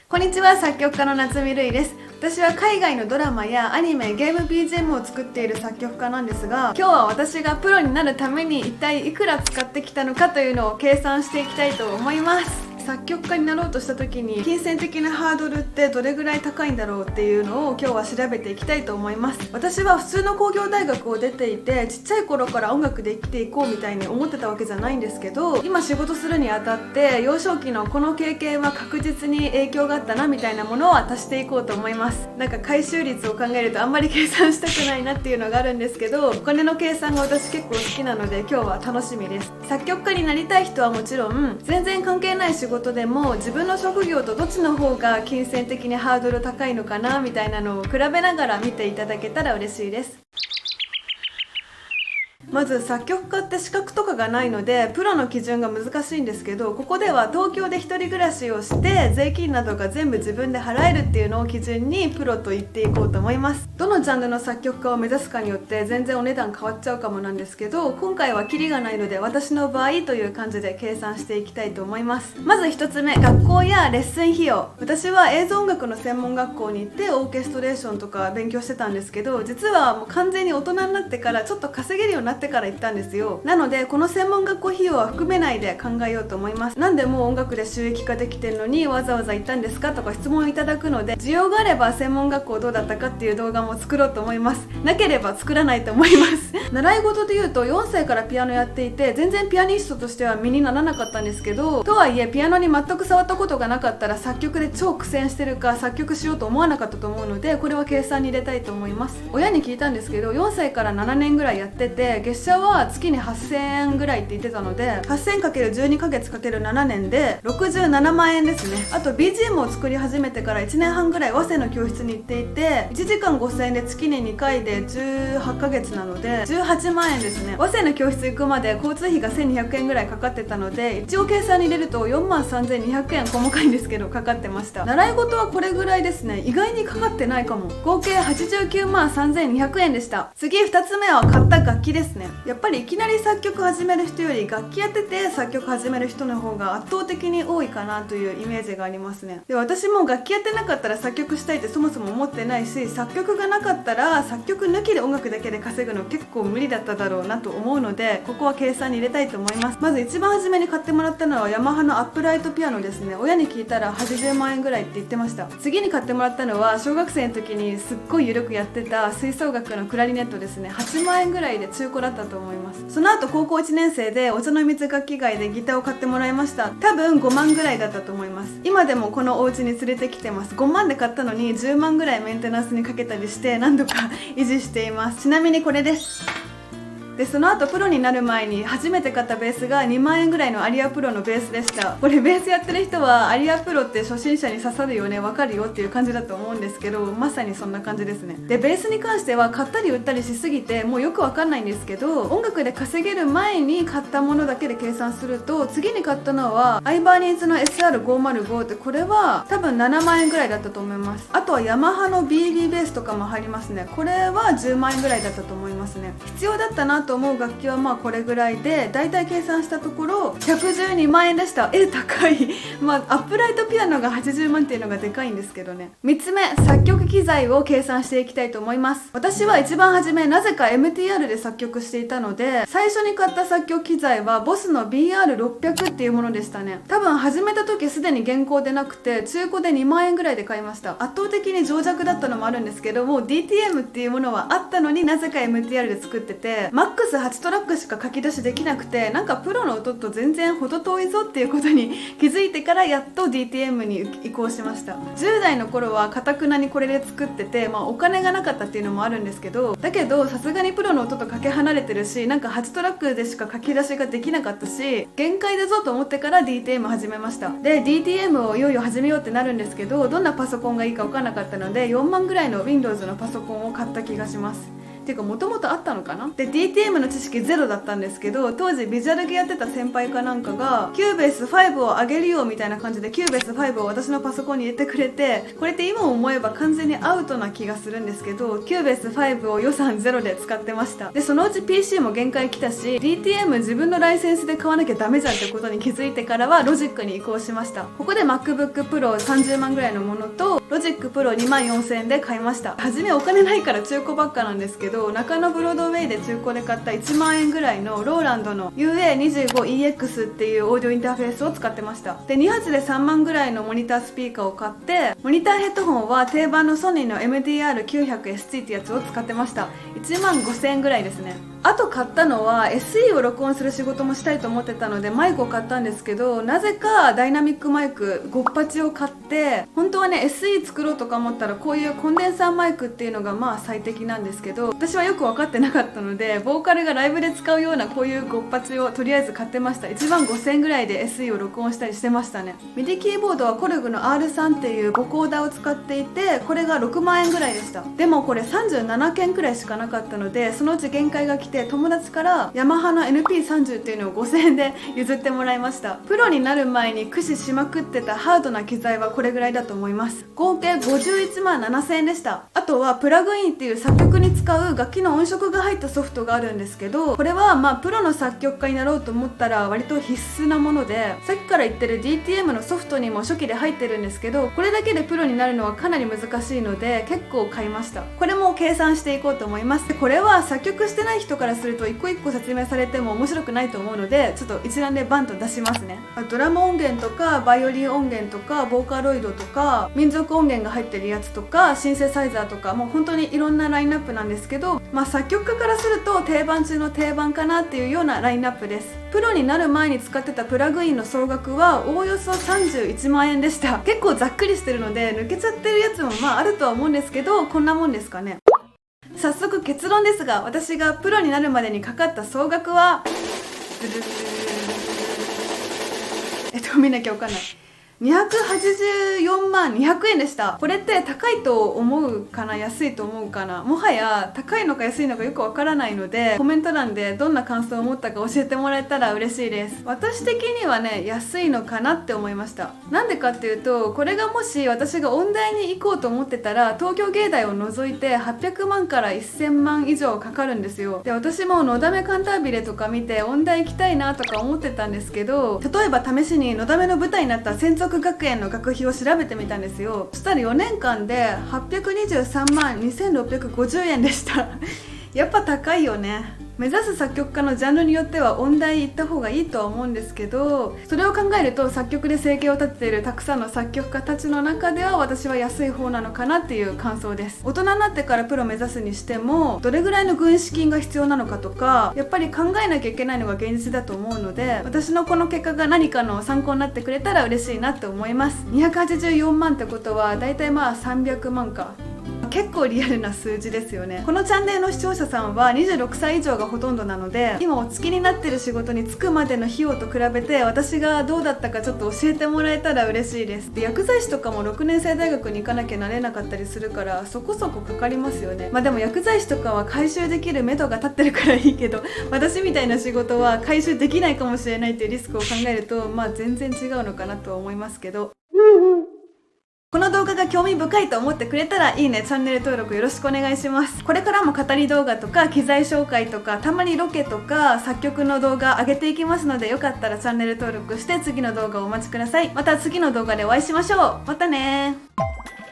こんにちは、作曲家の夏見るいです。私は海外のドラマやアニメ、ゲーム BGM を作っている作曲家なんですが、今日は私がプロになるために一体いくら使ってきたのかというのを計算していきたいと思います。作曲家になろうとした時に金銭的なハードルってどれぐらい高いんだろうっていうのを今日は調べていきたいと思います。私は普通の工業大学を出ていて、ちっちゃい頃から音楽で生きていこうみたいに思ってたわけじゃないんですけど、今仕事するにあたって幼少期のこの経験は確実に影響があったなみたいなものを足していこうと思います。なんか回収率を考えるとあんまり計算したくないなっていうのがあるんですけど、お金の計算が私結構好きなので今日は楽しみです。作曲家になりたい人はもちろん、全然関係ない仕事でも自分の職業とどっちの方が金銭的にハードル高いのかなみたいなのを比べながら見ていただけたら嬉しいです。まず作曲家って資格とかがないのでプロの基準が難しいんですけど、ここでは東京で一人暮らしをして税金などが全部自分で払えるっていうのを基準にプロと言っていこうと思います。どのジャンルの作曲家を目指すかによって全然お値段変わっちゃうかもなんですけど、今回はキリがないので私の場合という感じで計算していきたいと思います。まず一つ目、学校やレッスン費用。私は映像音楽の専門学校に行ってオーケストレーションとか勉強してたんですけど、実はもう完全に大人になってからちょっと稼げるようになってから行ったんですよ。なのでこの専門学校費用は含めないで考えようと思います。なんでもう音楽で収益化できてるのにわざわざ行ったんですかとか質問をいただくので、需要があれば専門学校どうだったかっていう動画も作ろうと思います。なければ作らないと思います習い事で言うと4歳からピアノやっていて、全然ピアニストとしては身にならなかったんですけど、とはいえピアノに全く触ったことがなかったら作曲で超苦戦してるか作曲しようと思わなかったと思うので、これは計算に入れたいと思います。親に聞いたんですけど、4歳から7年ぐらいやってて月謝は月に8000円ぐらいって言ってたので、 8000×12 ヶ月 ×7 年で67万円ですね。あと BGM を作り始めてから1年半ぐらい早稲の教室に行っていて、1時間5000円で月に2回で18ヶ月なので18万円ですね。早稲の教室行くまで交通費が1200円ぐらいかかってたので、一応計算に入れると4万3200円、細かいんですけどかかってました。習い事はこれぐらいですね。意外にかかってないかも。合計89万3200円でした。次2つ目は買った楽器ですね。やっぱりいきなり作曲始める人より楽器やってて作曲始める人の方が圧倒的に多いかなというイメージがありますね。で、私も楽器やってなかったら作曲したいってそもそも思ってないし、作曲がなかったら作曲抜きで音楽だけで稼ぐの結構無理だっただろうなと思うので、ここは計算に入れたいと思います。まず一番初めに買ってもらったのはヤマハのアップライトピアノですね。親に聞いたら80万円ぐらいって言ってました。次に買ってもらったのは小学生の時にすっごい緩くやってた吹奏楽のクラリネットですね。8万円ぐらいで中古だったと思います。その後高校1年生でお茶の水楽器街でギターを買ってもらいました。多分5万ぐらいだったと思います。今でもこのお家に連れてきてます。5万で買ったのに10万ぐらいメンテナンスにかけたりして何度か維持しています。ちなみにこれです。で、その後プロになる前に初めて買ったベースが2万円ぐらいのアリアプロのベースでした。これベースやってる人はアリアプロって初心者に刺さるよね、わかるよっていう感じだと思うんですけど、まさにそんな感じですね。で、ベースに関しては買ったり売ったりしすぎてもうよくわかんないんですけど、音楽で稼げる前に買ったものだけで計算すると、次に買ったのはアイバーニーズの SR505 って、これは多分7万円ぐらいだったと思います。あとはヤマハの BB ベースとかも入りますね。これは10万円ぐらいだったと思いますね。必要だったなと思う楽器はまあこれぐらいで、だいたい計算したところ112万円でした。高いまあアップライトピアノが80万っていうのがでかいんですけどね。3つ目、作曲機材を計算していきたいと思います。私は一番初めなぜか MTR で作曲していたので、最初に買った作曲機材はボスの BR600 っていうものでしたね。多分始めた時すでに現行でなくて中古で2万円ぐらいで買いました。圧倒的に情弱だったのもあるんですけども、 DTM っていうものはあったのになぜか MTR で作ってて、マックス8トラックしか書き出しできなくて、なんかプロの音と全然程遠いぞっていうことに気づいてからやっと DTM に移行しました。10代の頃は堅くなにこれで作ってて、お金がなかったっていうのもあるんですけど、だけどさすがにプロの音とかけ離れてるし、なんか8トラックでしか書き出しができなかったし、限界だぞと思ってから DTM 始めました。で DTM をいよいよ始めようってなるんですけど、どんなパソコンがいいか分からなかったので4万ぐらいの Windows のパソコンを買った気がします。っていうかもともとあったのかな。で DTM の知識ゼロだったんですけど、当時ビジュアル系やってた先輩かなんかがキューベース5を上げるよみたいな感じでキューベース5を私のパソコンに入れてくれて、これって今思えば完全にアウトな気がするんですけど、キューベース5を予算ゼロで使ってました。でそのうち PC も限界来たし DTM 自分のライセンスで買わなきゃダメじゃんってことに気づいてからはロジックに移行しました。ここで MacBook Pro 30万ぐらいのものとロジック Pro 2万4000円で買いました。初めお金ないから中古ばっかなんですけど、中野ブロードウェイで中古で買った1万円ぐらいのローランドの UA25EX っていうオーディオインターフェースを使ってました。で2発で3万ぐらいのモニタースピーカーを買って、モニターヘッドホンは定番のソニーの MDR900ST ってやつを使ってました。1万5000円ぐらいですね。あと買ったのは SE を録音する仕事もしたいと思ってたのでマイクを買ったんですけど、なぜかダイナミックマイクゴッパチを買って、本当はね SE 作ろうとか思ったらこういうコンデンサーマイクっていうのがまあ最適なんですけど、私はよく分かってなかったのでボーカルがライブで使うようなこういうゴッパチをとりあえず買ってました。1万5000円ぐらいで SE を録音したりしてましたね。ミディキーボードはコルグの R3 っていうボコーダーを使っていて、これが6万円ぐらいでした。でもこれ37件くらいしかなかったので、そのうち限界が来て友達からヤマハの NP30 っていうのを5000円で譲ってもらいました。プロになる前に駆使しまくってたハードな機材はこれぐらいだと思います。合計51万7000円でした。あとはプラグインっていう作曲に使う楽器の音色が入ったソフトがあるんですけど、これはまあプロの作曲家になろうと思ったら割と必須なもので、さっきから言ってる DTM のソフトにも初期で入ってるんですけど、これだけでプロになるのはかなり難しいので結構買いました。これも計算していこうと思います。でこれは作曲してない人からすると一個一個説明されても面白くないと思うので、ちょっと一覧でバンと出しますね。ドラム音源とかバイオリン音源とかボーカロイドとか民族音源が入ってるやつとかシンセサイザーとか、もう本当にいろんなラインナップなんですけど、まあ作曲家からすると定番中の定番かなっていうようなラインナップです。プロになる前に使ってたプラグインの総額はおおよそ31万円でした。結構ざっくりしてるので抜けちゃってるやつもまああるとは思うんですけど、こんなもんですかね。早速結論ですが、私がプロになるまでにかかった総額は見なきゃわかんない、284万200円でした。これって高いと思うかな安いと思うかな、もはや高いのか安いのかよくわからないので、コメント欄でどんな感想を持ったか教えてもらえたら嬉しいです。私的にはね安いのかなって思いました。なんでかっていうと、これがもし私が音大に行こうと思ってたら東京芸大を除いて800万から1000万以上かかるんですよ。で私ものだめカンタービレとか見て音大行きたいなとか思ってたんですけど、例えば試しにのだめの舞台になった専属学園の学費を調べてみたんですよ。そしたら4年間で823万2650円でしたやっぱ高いよね。目指す作曲家のジャンルによっては音大行った方がいいとは思うんですけど、それを考えると作曲で生計を立てているたくさんの作曲家たちの中では私は安い方なのかなっていう感想です。大人になってからプロ目指すにしてもどれぐらいの軍資金が必要なのかとか、やっぱり考えなきゃいけないのが現実だと思うので、私のこの結果が何かの参考になってくれたら嬉しいなって思います。284万ってことはだいたいまあ300万か、結構リアルな数字ですよね。このチャンネルの視聴者さんは26歳以上がほとんどなので、今お付きになってる仕事に就くまでの費用と比べて私がどうだったかちょっと教えてもらえたら嬉しいです。で薬剤師とかも6年生大学に行かなきゃなれなかったりするからそこそこかかりますよね。まあでも薬剤師とかは回収できる目処が立ってるからいいけど、私みたいな仕事は回収できないかもしれないっていうリスクを考えるとまあ全然違うのかなとは思いますけど、この動画が興味深いと思ってくれたらいいね、チャンネル登録よろしくお願いします。これからも語り動画とか機材紹介とかたまにロケとか作曲の動画上げていきますので、よかったらチャンネル登録して次の動画をお待ちください。また次の動画でお会いしましょう。またねー。